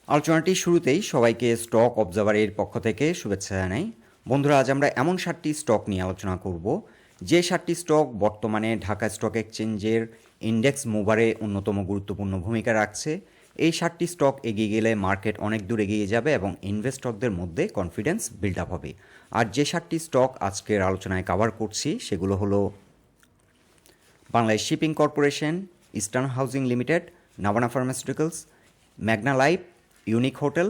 আলোচনাটির শুরুতেই সবাইকে স্টক অবজারভারের পক্ষ থেকে শুভেচ্ছা জানাই। বন্ধুরা, আজ আমরা এমন 7টি স্টক নিয়ে আলোচনা করব যে 7টি স্টক বর্তমানে ঢাকা স্টক এক্সচেঞ্জের ইন্ডেক্স মুভারে অন্যতম গুরুত্বপূর্ণ ভূমিকা রাখছে। এই 7টি স্টক এগিয়ে গেলে মার্কেট অনেক দূর এগিয়ে যাবে এবং ইনভেস্টরদের মধ্যে কনফিডেন্স বিল্ড আপ হবে। আর যে 7টি স্টক আজকের আলোচনায় কভার করছি সেগুলো হলো Bangladesh shipping corporation, eastern housing limited, Navana pharmaceuticals, Magna life, unique hotel,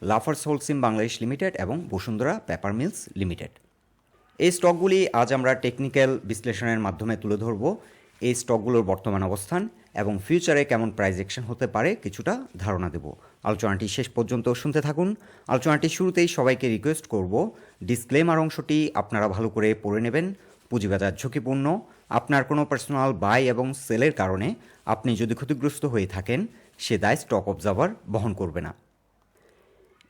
Lafarge Holcim Bangladesh limited এবং বসুন্ধরা পেপার মিলস লিমিটেড। এই স্টকগুলি আজ আমরা টেকনিক্যাল বিশ্লেষণের মাধ্যমে তুলে ধরব। এই স্টকগুলোর বর্তমান অবস্থান এবং ফিউচারে কেমন প্রাইস অ্যাকশন হতে পারে কিছুটা ধারণা দেব। আলোচনাটি শেষ পর্যন্ত শুনতে থাকুন। আলোচনাটির শুরুতেই সবাইকে রিকোয়েস্ট করব, ডিসক্লেমার অংশটি আপনারা ভালো করে পড়ে নেবেন। পুঁজিবাজার ঝুঁকিপূর্ণ। আপনার কোনো পার্সোনাল বাই এবং সেলের কারণে আপনি যদি ক্ষতিগ্রস্ত হয়ে থাকেন, সে দায় স্টক অবজারভার বহন করবে না।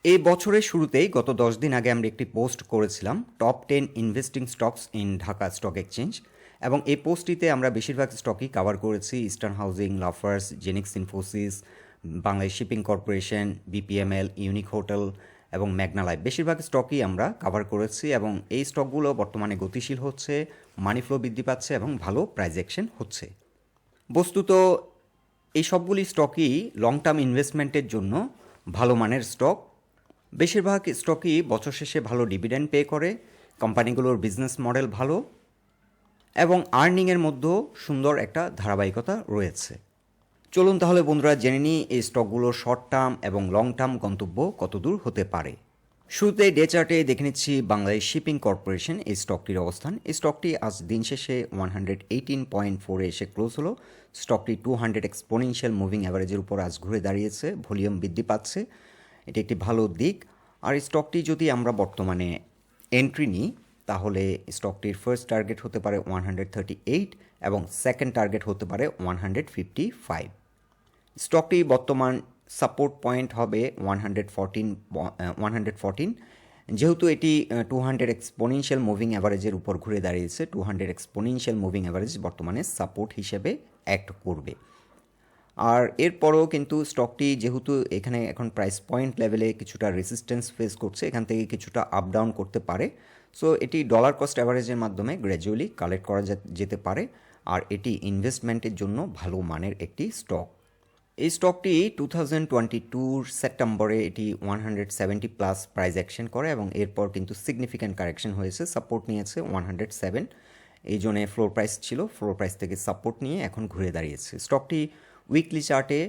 এই বছরের শুরুতেই গত 10 দিন আগে আমরা একটি পোস্ট করেছিলাম, top 10 investing stocks in Dhaka stock exchange, এবং এই পোস্টটিতে আমরা বেশিরভাগ স্টকই কভার করেছি। Eastern housing, Lafarge, Genex Infosys, Bangladesh shipping corporation, BPML, unique hotel এবং ম্যাগনা লাইফ, বেশিরভাগ স্টকই আমরা কভার করেছি এবং এই স্টকগুলো বর্তমানে গতিশীল হচ্ছে, মানি ফ্লো বৃদ্ধি পাচ্ছে এবং ভালো প্রাইস অ্যাকশন হচ্ছে। বস্তুত এই সবগুলি স্টকই লং টার্ম ইনভেস্টমেন্টের জন্য ভালো মানের স্টক। বেশিরভাগ স্টকই বছর শেষে ভালো ডিভিডেন্ড পে করে, কোম্পানিগুলোর বিজনেস মডেল ভালো এবং আর্নিংয়ের মধ্যেও সুন্দর একটা ধারাবাহিকতা রয়েছে। চলুন তাহলে বন্ধুরা জেনে নিই এই স্টকগুলোর শর্ট টার্ম এবং লং টার্ম গন্তব্য কতদূর হতে পারে। শুরুতে ডে চার্টে দেখে নিচ্ছি বাংলাদেশ শিপিং কর্পোরেশন, এই স্টকটির অবস্থান। এই স্টকটি আজ দিন শেষে 118.4 এসে ক্লোজ হলো। স্টকটি 200 এক্সপোনেনশিয়াল মুভিং অ্যাভারেজের উপর আজ ঘুরে দাঁড়িয়েছে, ভলিউম বৃদ্ধি পাচ্ছে, এটি একটি ভালো দিক। আর স্টকটি যদি আমরা বর্তমানে এন্ট্রি নিই তাহলে স্টকটির ফার্স্ট টার্গেট হতে পারে 138 এবং সেকেন্ড টার্গেট হতে পারে 155। স্টকটি বর্তমান সাপোর্ট পয়েন্ট হবে 114। যেহেতু এটি 200 এক্সপোনেনশিয়াল মুভিং অ্যাভারেজের উপর ঘুরে দাঁড়িয়েছে, 200 এক্সপোনেনশিয়াল মুভিং অ্যাভারেজ বর্তমানে সাপোর্ট হিসেবে অ্যাক্ট করবে। আর এরপরও কিন্তু স্টকটি যেহেতু এখানে এখন প্রাইস পয়েন্ট লেভেলে কিছুটা রেসিস্ট্যান্স ফেস করছে, এখান থেকে কিছুটা আপ ডাউন করতে পারে। সো এটি ডলার কস্ট অ্যাভারেজের মাধ্যমে গ্র্যাজুয়ালি কালেক্ট করা যেতে পারে, আর এটি ইনভেস্টমেন্টের জন্য ভালো মানের একটি স্টক। এই স্টকটি 2022 সেপ্টেম্বরে এটি 170 প্লাস প্রাইস অ্যাকশন করে এবং এরপর কিন্তু সিগনিফিক্যান্ট কারেকশন হয়েছে, সাপোর্ট নিয়েছে 107। এই জন্যে ফ্লোর প্রাইস ছিল, ফ্লোর প্রাইস থেকে সাপোর্ট নিয়ে এখন ঘুরে দাঁড়িয়েছে। স্টকটি উইকলি চার্টে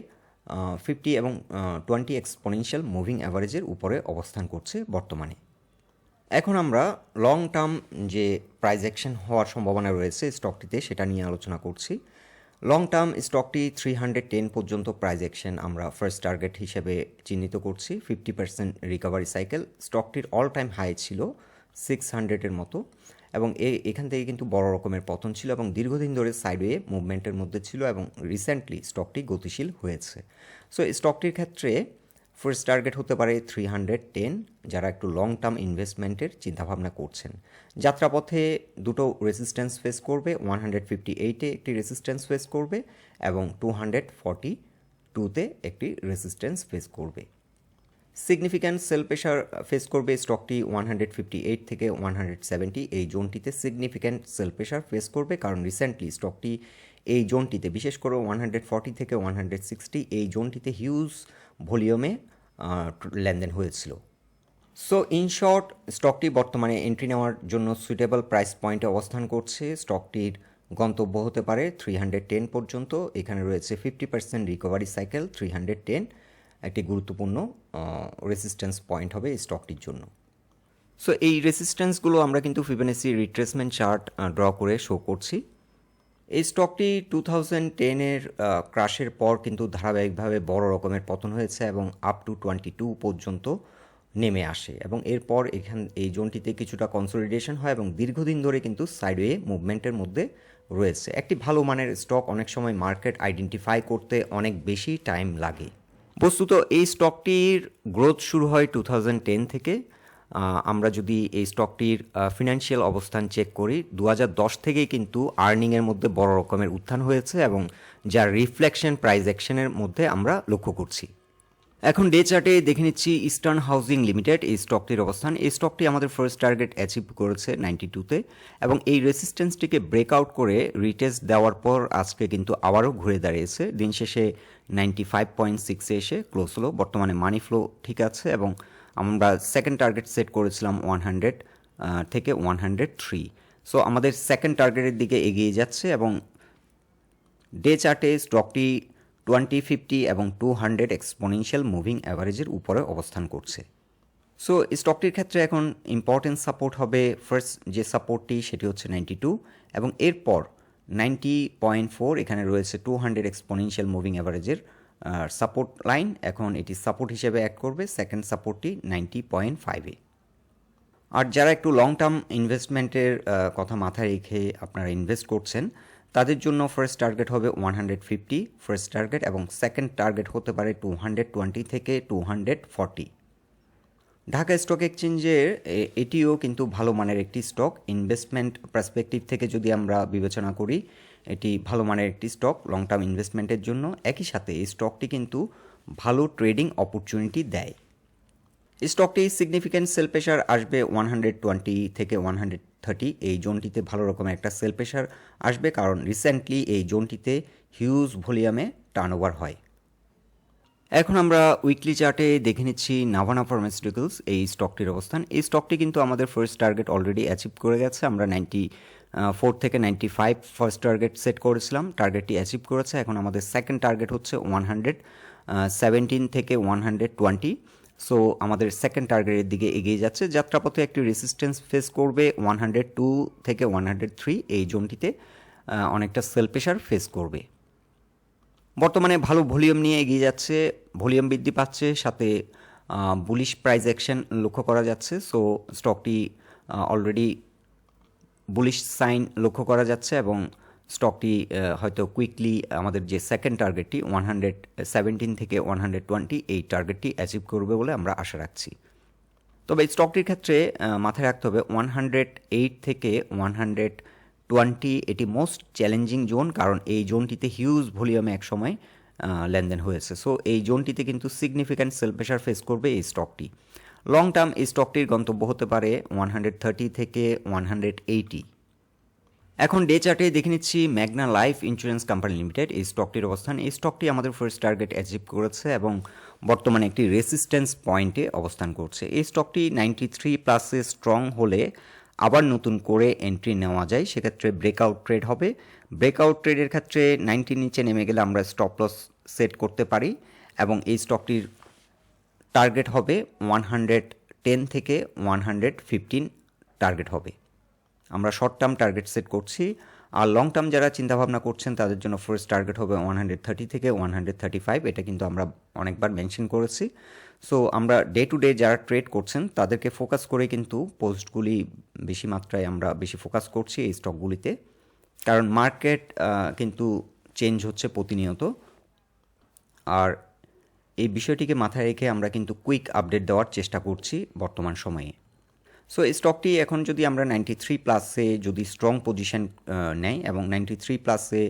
50 এবং 20 এক্সপোনেনশিয়াল মুভিং অ্যাভারেজের উপরে অবস্থান করছে বর্তমানে। এখন আমরা লং টার্ম যে প্রাইস অ্যাকশন হওয়ার সম্ভাবনা রয়েছে স্টকটিতে সেটা নিয়ে আলোচনা করছি। লং টার্ম স্টকটি 310 পর্যন্ত প্রাইস অ্যাকশন আমরা ফার্স্ট টার্গেট হিসেবে চিহ্নিত করছি। 50% রিকভারি সাইকেল। স্টকটির অল টাইম হাই ছিল 600-এর মতো এবং এখান থেকে কিন্তু বড় রকমের পতন ছিল এবং দীর্ঘদিন ধরে সাইডওয়ে মুভমেন্টের মধ্যে ছিল এবং রিসেন্টলি স্টকটি গতিশীল হয়েছে। সো স্টকটির ক্ষেত্রে ফার্স্ট টার্গেট হতে পারে 310, যারা একটু লং টার্ম ইনভেস্টমেন্টের চিন্তাভাবনা করছেন। যাত্রাপথে দুটো রেসিস্ট্যান্স ফেস করবে, 158-এ একটি রেসিস্ট্যান্স ফেস করবে এবং 242-তে একটি রেসিস্ট্যান্স ফেস করবে। সিগনিফিক্যান্ট সেল প্রেশার ফেস করবে স্টকটি 158 থেকে 170, এই জোনটিতে সিগনিফিক্যান্ট সেল প্রেশার ফেস করবে, কারণ রিসেন্টলি স্টকটি এই জোনটিতে বিশেষ করে 140 থেকে 160 এই জোনটিতে হিউজ ভলিউমে লেনদেন হয়েছিল। সো ইন শর্ট, স্টকটি বর্তমানে এন্ট্রি নেওয়ার জন্য সুইটেবল প্রাইস পয়েন্টে অবস্থান করছে। স্টকটির গন্তব্য হতে পারে 310 পর্যন্ত। এখানে রয়েছে 50% রিকভারি সাইকেল। 310 একটি গুরুত্বপূর্ণ রেসিস্ট্যান্স পয়েন্ট হবে এই স্টকটির জন্য। সো এই রেসিস্ট্যান্সগুলো আমরা কিন্তু ফিবোনাচি রিট্রেসমেন্ট চার্ট ড্র করে শো করছি। এই স্টকটি 2010-এর ক্রাশের পর কিন্তু ধারাবাহিকভাবে বড় রকমের পতন হয়েছে এবং আপ টু 22 পর্যন্ত নেমে আসে এবং এরপর এই জোনটিতে কিছুটা কনসলিডেশন হয় এবং দীর্ঘদিন ধরে কিন্তু সাইডওয়ে মুভমেন্টের মধ্যে রয়েছে। একটি ভালো মানের স্টক অনেক সময় মার্কেট আইডেন্টিফাই করতে অনেক বেশি টাইম লাগে। বস্তুত এই স্টকটির গ্রোথ শুরু হয় 2010 থেকে। আমরা যদি এই স্টকটির ফিনান্সিয়াল অবস্থান চেক করি, 2010 থেকেই কিন্তু আর্নিংয়ের মধ্যে বড় রকমের উত্থান হয়েছে এবং যার রিফ্লেকশন প্রাইস অ্যাকশনের মধ্যে আমরা লক্ষ্য করছি। এখন ডে চার্টে দেখে নিচ্ছি ইস্টার্ন হাউজিং লিমিটেড এই স্টকটির অবস্থান। এই স্টকটি আমাদের ফার্স্ট টার্গেট অ্যাচিভ করেছে 92-তে এবং এই রেসিস্ট্যান্সটিকে ব্রেকআউট করে রিটেস্ট দেওয়ার পর আজকে কিন্তু আবারও ঘুরে দাঁড়িয়েছে। দিন শেষে 95.6-এ এসে ক্লোজ হলো। বর্তমানে মানি ফ্লো ঠিক আছে এবং আমরা সেকেন্ড টার্গেট সেট করেছিলাম 100 থেকে 103। সো আমাদের সেকেন্ড টার্গেটের দিকে এগিয়ে যাচ্ছে এবং ডে চার্টে স্টকটি 20, 50 এবং 200 এক্সপোনেনশিয়াল মুভিং অ্যাভারেজের উপরে অবস্থান করছে। সো স্টকটির ক্ষেত্রে এখন ইম্পর্টেন্ট সাপোর্ট হবে, ফার্স্ট যে সাপোর্টটি সেটি হচ্ছে 92 এবং এরপর 90.4, এখানে রয়েছে 200 এক্সপোনেনশিয়াল মুভিং অ্যাভারেজের সাপোর্ট লাইন। এখন এটি সাপোর্ট হিসেবে অ্যাড করবে। সেকেন্ড সাপোর্টটি 90.5-এ। আর যারা একটু লং টার্ম ইনভেস্টমেন্টের কথা মাথায় রেখে আপনারা ইনভেস্ট করছেন তাদের জন্য ফার্স্ট টার্গেট হবে 150 ফার্স্ট টার্গেট এবং সেকেন্ড টার্গেট হতে পারে 220 থেকে 240। ঢাকা স্টক এক্সচেঞ্জের এটিও কিন্তু ভালো মানের একটি স্টক। ইনভেস্টমেন্ট পার্সপেক্টিভ থেকে যদি আমরা বিবেচনা করি এটি ভালো মানের একটি স্টক লং টার্ম ইনভেস্টমেন্টের জন্য। একই সাথে এই স্টকটি কিন্তু ভালো ট্রেডিং অপরচুনিটি দেয়। স্টকটি সিগনিফিক্যান্ট সেল প্রেশার আসবে 120 থেকে 130, এই জোনটিতে ভালো রকমের একটা সেল প্রেশার আসবে কারণ রিসেন্টলি এই জোনটিতে হিউজ ভলিউমে টার্নওভার হয়। এখন আমরা উইকলি চার্টে দেখে নিচ্ছি নাভানা ফার্মাসিউটিক্যালস এই স্টকটির অবস্থান। এই স্টকটি কিন্তু আমাদের ফার্স্ট টার্গেট অলরেডি অ্যাচিভ করে গেছে। আমরা 94 থেকে 95 ফার্স্ট টার্গেট সেট করেছিলাম, টার্গেটটি অ্যাচিভ করেছে। এখন আমাদের সেকেন্ড টার্গেট হচ্ছে 117 থেকে 120। সো আমাদের সেকেন্ড টার্গেটের দিকে এগিয়ে যাচ্ছে। যাত্রাপথে একটি রেসিস্ট্যান্স ফেস করবে 102 থেকে 103, এই জোনটিতে অনেকটা সেল প্রেশার ফেস করবে। বর্তমানে ভালো ভলিউম নিয়ে এগিয়ে যাচ্ছে, ভলিউম বৃদ্ধি পাচ্ছে, সাথে বুলিশ প্রাইস অ্যাকশন লক্ষ্য করা যাচ্ছে। সো স্টকটি অলরেডি বুলিশ সাইন লক্ষ্য করা যাচ্ছে এবং স্টকটি হয়তো কুইকলি আমাদের যে সেকেন্ড টার্গেটটি 117 থেকে 120, এই টার্গেটটি অ্যাচিভ করবে বলে আমরা আশা রাখছি। তবে স্টকটির ক্ষেত্রে মাথায় রাখতে হবে 108 থেকে 120 এটি মোস্ট চ্যালেঞ্জিং জোন, কারণ এই জোনটিতে হিউজ ভলিউমে একসময় লেনদেন হয়েছে। সো এই জোনটিতে কিন্তু সিগনিফিক্যান্ট সেল প্রেশার ফেস করবে এই স্টকটি। লং টার্ম এই স্টকটির গন্তব্য হতে পারে 130 থেকে 180। এখন ডে চার্টে দেখে নিচ্ছি Magna life insurance company limited এই স্টকটির অবস্থান। এই স্টকটি আমাদের ফার্স্ট টার্গেট অ্যাচিভ করেছে এবং বর্তমানে একটি রেসিস্ট্যান্স পয়েন্টে অবস্থান করছে। এই স্টকটি 93+ স্ট্রং হলে আবার নতুন করে এন্ট্রি নেওয়া যায়, সেক্ষেত্রে ব্রেকআউট ট্রেড হবে। ব্রেকআউট ট্রেডের ক্ষেত্রে 90 নিচে নেমে গেলে আমরা স্টপ লস সেট করতে পারি এবং এই স্টকটির টার্গেট হবে 110 থেকে 115 টার্গেট হবে। আমরা শর্ট টার্ম টার্গেট সেট করছি। আর লং টার্ম যারা চিন্তাভাবনা করছেন তাদের জন্য ফার্স্ট টার্গেট হবে 130 থেকে 135, এটা কিন্তু আমরা অনেকবার মেনশন করেছি। সো আমরা ডে টু ডে যারা ট্রেড করছেন তাদেরকে ফোকাস করে কিন্তু পোস্টগুলি বেশি মাত্রায় আমরা বেশি ফোকাস করছি এই স্টকগুলিতে, কারণ মার্কেট কিন্তু চেঞ্জ হচ্ছে প্রতিনিয়ত। আর এই বিষয়টিকে মাথায় রেখে আমরা কিন্তু কুইক আপডেট দেওয়ার চেষ্টা করছি বর্তমান সময়ে। সো এই স্টকটি এখন যদি আমরা 93+-এ যদি স্ট্রং পজিশন নেয় এবং 93+-এ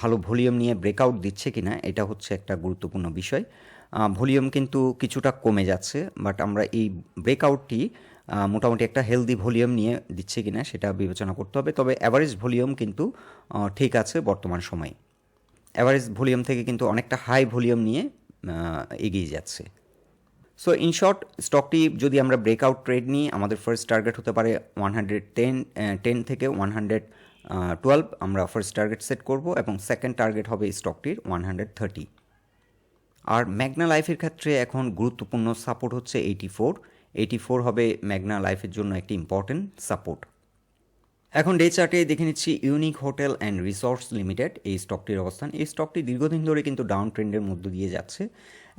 ভালো ভলিউম নিয়ে ব্রেকআউট দিচ্ছে কিনা এটা হচ্ছে একটা গুরুত্বপূর্ণ বিষয়। ভলিউম কিন্তু কিছুটা কমে যাচ্ছে, বাট আমরা এই ব্রেকআউটটি মোটামুটি একটা হেলদি ভলিউম নিয়ে দিচ্ছে কিনা সেটা বিবেচনা করতে হবে। তবে অ্যাভারেজ ভলিউম কিন্তু ঠিক আছে বর্তমান সময়ে। অ্যাভারেজ ভলিউম থেকে কিন্তু অনেকটা হাই ভলিউম নিয়ে এগিয়ে যাচ্ছে। সো ইন শর্ট, স্টকটি যদি আমরা ব্রেকআউট ট্রেড নিই আমাদের ফার্স্ট টার্গেট হতে পারে 110 থেকে 112, আমরা ফার্স্ট টার্গেট সেট করব এবং সেকেন্ড টার্গেট হবে স্টকটির 130। আর ম্যাগনা লাইফের ক্ষেত্রে এখন গুরুত্বপূর্ণ সাপোর্ট হচ্ছে 84 হবে ম্যাগনা লাইফের জন্য একটি ইম্পর্টেন্ট সাপোর্ট। এখন ডে চার্টে দেখে নিচ্ছি unique hotel and resorts limited এই স্টকটির অবস্থান। এই স্টকটি দীর্ঘদিন ধরে কিন্তু ডাউন ট্রেন্ডের মধ্য দিয়ে যাচ্ছে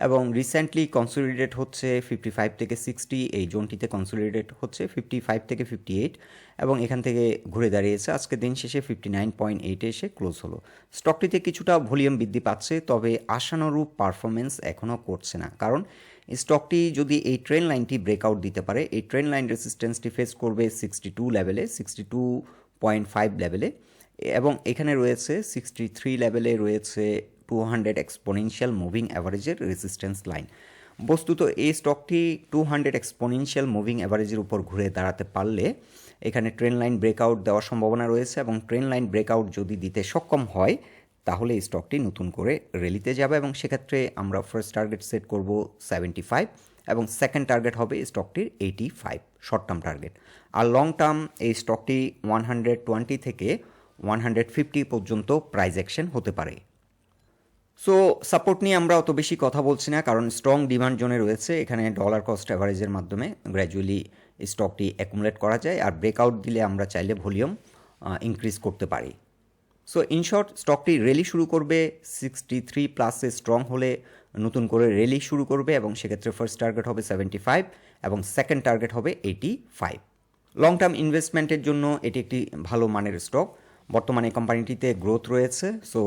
এবং রিসেন্টলি কনসোলিডেট হচ্ছে 55 থেকে 60, এই জোনটিতে কনসোলিডেট হচ্ছে 55 থেকে 58 এবং এখান থেকে ঘুরে দাঁড়িয়েছে। আজকে দিন শেষে 59.8-এ এসে ক্লোজ হলো। স্টকটিতে কিছুটা ভলিউম বৃদ্ধি পাচ্ছে, তবে আশানুরূপ পারফরমেন্স এখনও করছে না, কারণ স্টকটি যদি এই ট্রেন লাইনটি ব্রেকআউট দিতে পারে, এই ট্রেন লাইন রেসিস্ট্যান্সটি ফেস করবে 62 লেভেলে, 62.5 লেভেলে এবং এখানে রয়েছে 63 লেভেলে রয়েছে 200 এক্সপোনেনশিয়াল মুভিং অ্যাভারেজের রেজিস্ট্যান্স লাইন। বস্তুত এই স্টকটি 200 এক্সপোনেনশিয়াল মুভিং অ্যাভারেজের উপর ঘুরে দাঁড়াতে পারলে এখানে ট্রেন্ড লাইন ব্রেকআউট দেওয়ার সম্ভাবনা রয়েছে, এবং ট্রেন্ড লাইন ব্রেকআউট যদি দিতে সক্ষম হয় তাহলে এই স্টকটি নতুন করে র্যালিতে যাবে, এবং সেক্ষেত্রে আমরা ফার্স্ট টার্গেট সেট করব 75 এবং সেকেন্ড টার্গেট হবে স্টকটির 85 শর্ট টার্ম টার্গেট। আর লং টার্ম এই স্টকটি 120 থেকে 150 পর্যন্ত প্রাইস অ্যাকশন হতে পারে। সো সাপোর্ট নিয়ে আমরা অত বেশি কথা বলছি না, কারণ স্ট্রং ডিমান্ড জোনে রয়েছে। এখানে ডলার কস্ট অ্যাভারেজের মাধ্যমে গ্র্যাজুয়ালি স্টকটি অ্যাকুমুলেট করা যায়, আর ব্রেকআউট দিলে আমরা চাইলে ভলিউম ইনক্রিজ করতে পারি। সো ইন শর্ট, স্টকটি র্যালি শুরু করবে 63 প্লাসে স্ট্রং হলে নতুন করে র্যালি শুরু করবে, এবং সেক্ষেত্রে ফার্স্ট টার্গেট হবে 75 এবং সেকেন্ড টার্গেট হবে 85। লং টার্ম ইনভেস্টমেন্টের জন্য এটি একটি ভালো মানের স্টক। বর্তমানে কোম্পানিটিতে গ্রোথ রয়েছে। সো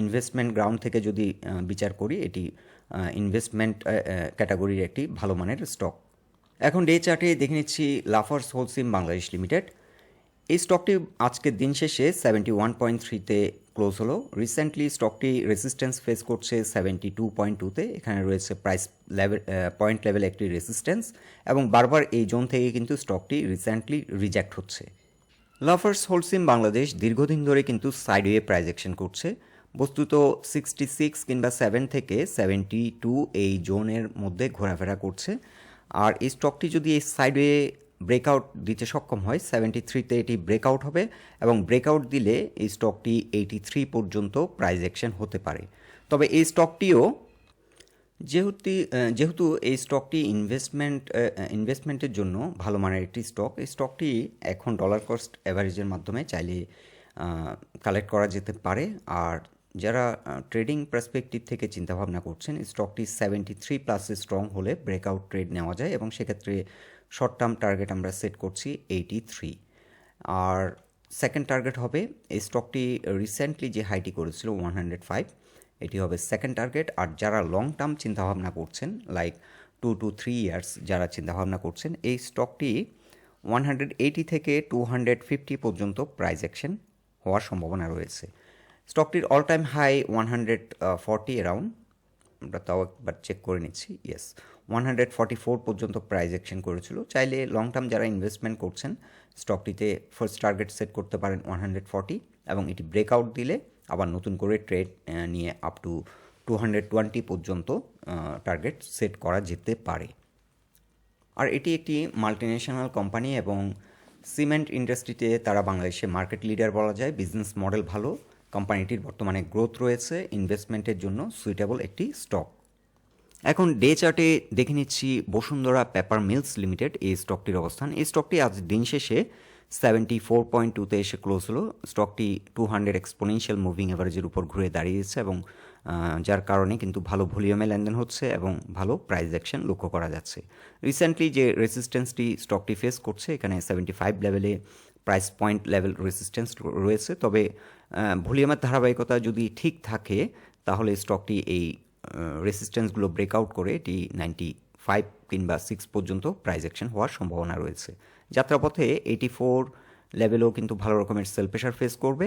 ইনভেস্টমেন্ট গ্রাউন্ড থেকে যদি বিচার করি, এটি ইনভেস্টমেন্ট ক্যাটাগরির একটি ভালো মানের স্টক। এখন ডে চার্টে দেখে নিচ্ছি লাফার্স হোলসিম বাংলাদেশ লিমিটেড। এই স্টকটি আজকের দিন শেষে 71.3-তে ক্লোজ হলো। রিসেন্টলি স্টকটি রেজিস্ট্যান্স ফেস করছে 72.2-তে। এখানে রয়েছে প্রাইস লেভেল পয়েন্ট লেভেল একটি রেজিস্ট্যান্স, এবং বারবার এই জোন থেকে কিন্তু স্টকটি রিসেন্টলি রিজেক্ট হচ্ছে। লাফার্স হোলসিম বাংলাদেশ দীর্ঘদিন ধরে কিন্তু সাইডওয়ে প্রাইস অ্যাকশন করছে। বস্তুত 66 কিংবা 7 থেকে 72 এই জোনের মধ্যে ঘোরাফেরা করছে। আর এই স্টকটি যদি এই সাইডওয়ে ব্রেকআউট দিতে সক্ষম হয়, 73-তে এটি ব্রেকআউট হবে, এবং ব্রেকআউট দিলে এই স্টকটি 83 পর্যন্ত প্রাইস অ্যাকশন হতে পারে। তবে এই স্টকটিও যেহেতু এই স্টকটি ইনভেস্টমেন্টের জন্য ভালো মানের একটি স্টক, এই স্টকটি এখন ডলার কস্ট অ্যাভারেজের মাধ্যমে চাইলে কালেক্ট করা যেতে পারে। আর যারা ট্রেডিং পার্সপেক্টিভ থেকে চিন্তাভাবনা করছেন, স্টকটি 73 প্লাসে স্ট্রং হলে ব্রেকআউট ট্রেড নেওয়া যায়, এবং সেক্ষেত্রে শর্ট টার্ম টার্গেট আমরা সেট করছি 83। আর সেকেন্ড টার্গেট হবে এই স্টকটি রিসেন্টলি যে হাইটি করেছিল 105, এটি হবে সেকেন্ড টার্গেট। আর যারা লং টার্ম চিন্তাভাবনা করছেন, লাইক 2 to 3 ইয়ার্স যারা চিন্তাভাবনা করছেন, এই স্টকটি 180 থেকে 250 পর্যন্ত প্রাইস অ্যাকশন হওয়ার সম্ভাবনা রয়েছে। স্টকটির অল টাইম হাই 140 অ্যারাউন্ড, আমরা তাও একবার চেক করে নিচ্ছি। ইয়েস, 144 পর্যন্ত প্রাইস অ্যাকশন করেছিল। চাইলে লং টার্ম যারা ইনভেস্টমেন্ট করছেন, স্টকটিতে ফার্স্ট টার্গেট সেট করতে পারেন 140, এবং এটি ব্রেকআউট দিলে আবার নতুন করে ট্রেড নিয়ে আপ টু 220 পর্যন্ত টার্গেট সেট করা যেতে পারে। আর এটি একটি মাল্টিন্যাশনাল কোম্পানি, এবং সিমেন্ট ইন্ডাস্ট্রিতে তারা বাংলাদেশে মার্কেট লিডার বলা যায়। বিজনেস মডেল ভালো, কোম্পানিটির বর্তমানে গ্রোথ রয়েছে, ইনভেস্টমেন্টের জন্য সুইটেবল একটি স্টক। এখন ডে চার্টে দেখে নিচ্ছি বসুন্ধরা পেপার মিলস লিমিটেড এই স্টকটির অবস্থান। এই স্টকটি আজ দিন শেষে 74.2-তে এসে ক্লোজ হলো। স্টকটি 200 এক্সপোনেনশিয়াল মুভিং অ্যাভারেজের উপর ঘুরে দাঁড়িয়েছে, এবং যার কারণে কিন্তু ভালো ভলিউমে লেনদেন হচ্ছে এবং ভালো প্রাইস অ্যাকশন লক্ষ্য করা যাচ্ছে। রিসেন্টলি যে রেজিস্ট্যান্সটি স্টকটি ফেস করছে, এখানে 75 লেভেলে প্রাইস পয়েন্ট লেভেল রেজিস্ট্যান্স রয়েছে। তবে ভলিউমের ধারাবাহিকতা যদি ঠিক থাকে, তাহলে স্টকটি এই রেজিস্ট্যান্সগুলো ব্রেকআউট করে এটি 95 কিংবা 6 পর্যন্ত প্রাইস অ্যাকশন হওয়ার সম্ভাবনা রয়েছে। যাত্রাপথে 84 লেভেলেও কিন্তু ভালো রকমের সেল প্রেশার ফেস করবে,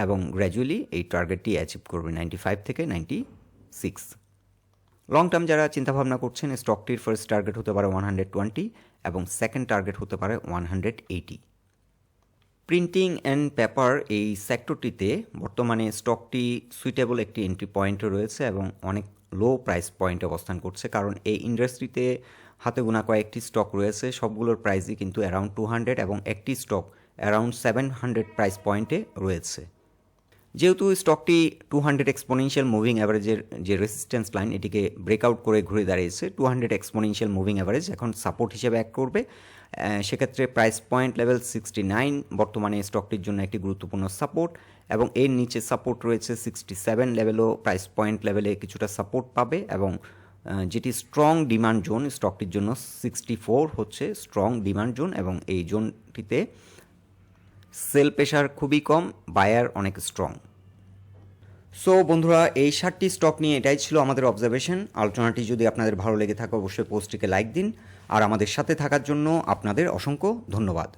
এবং গ্র্যাজুয়ালি এই টার্গেটটি অ্যাচিভ করবে 95 থেকে 96। লং টার্ম যারা চিন্তাভাবনা করছেন, স্টকটির ফার্স্ট টার্গেট হতে পারে 120 এবং সেকেন্ড টার্গেট হতে পারে 180। প্রিন্টিং অ্যান্ড পেপার এই সেক্টরটিতে বর্তমানে স্টকটি সুইটেবল একটি এন্ট্রি পয়েন্টও রয়েছে, এবং অনেক লো প্রাইস পয়েন্ট অবস্থান করছে, কারণ এই ইন্ডাস্ট্রিতে হাতে গোনা কয়েকটি স্টক রয়েছে, সবগুলোর প্রাইসই কিন্তু অ্যারাউন্ড 200, এবং একটি স্টক অ্যারাউন্ড 700 প্রাইস পয়েন্টে রয়েছে। যেহেতু স্টকটি 200 এক্সপোনেনশিয়াল মুভিং অ্যাভারেজের যে রেজিস্ট্যান্স লাইন, এটিকে ব্রেকআউট করে ঘুরে দাঁড়িয়েছে, 200 এক্সপোনেনশিয়াল মুভিং অ্যাভারেজ এখন সাপোর্ট হিসেবে অ্যাক্ট করবে। সেক্ষেত্রে প্রাইস পয়েন্ট লেভেল 69 বর্তমানে স্টকটির জন্য একটি গুরুত্বপূর্ণ সাপোর্ট, এবং এর নিচে সাপোর্ট রয়েছে 67 লেভেলও প্রাইস পয়েন্ট লেভেলে কিছুটা সাপোর্ট পাবে, এবং যেটি স্ট্রং ডিমান্ড জোন স্টকটির জন্য 64 হচ্ছে স্ট্রং ডিমান্ড জোন, এবং এই জোনটিতে সেল প্রেশার খুবই কম, বায়ার অনেক স্ট্রং। সো বন্ধুরা, এই 7টি স্টক নিয়ে এটাই ছিল আমাদের অবজারভেশন। আলোচনাটি যদি আপনাদের ভালো লেগে থাকে, অবশ্যই পোস্টটিকে লাইক দিন, আর আমাদের সাথে থাকার জন্য আপনাদের অসংখ্য ধন্যবাদ।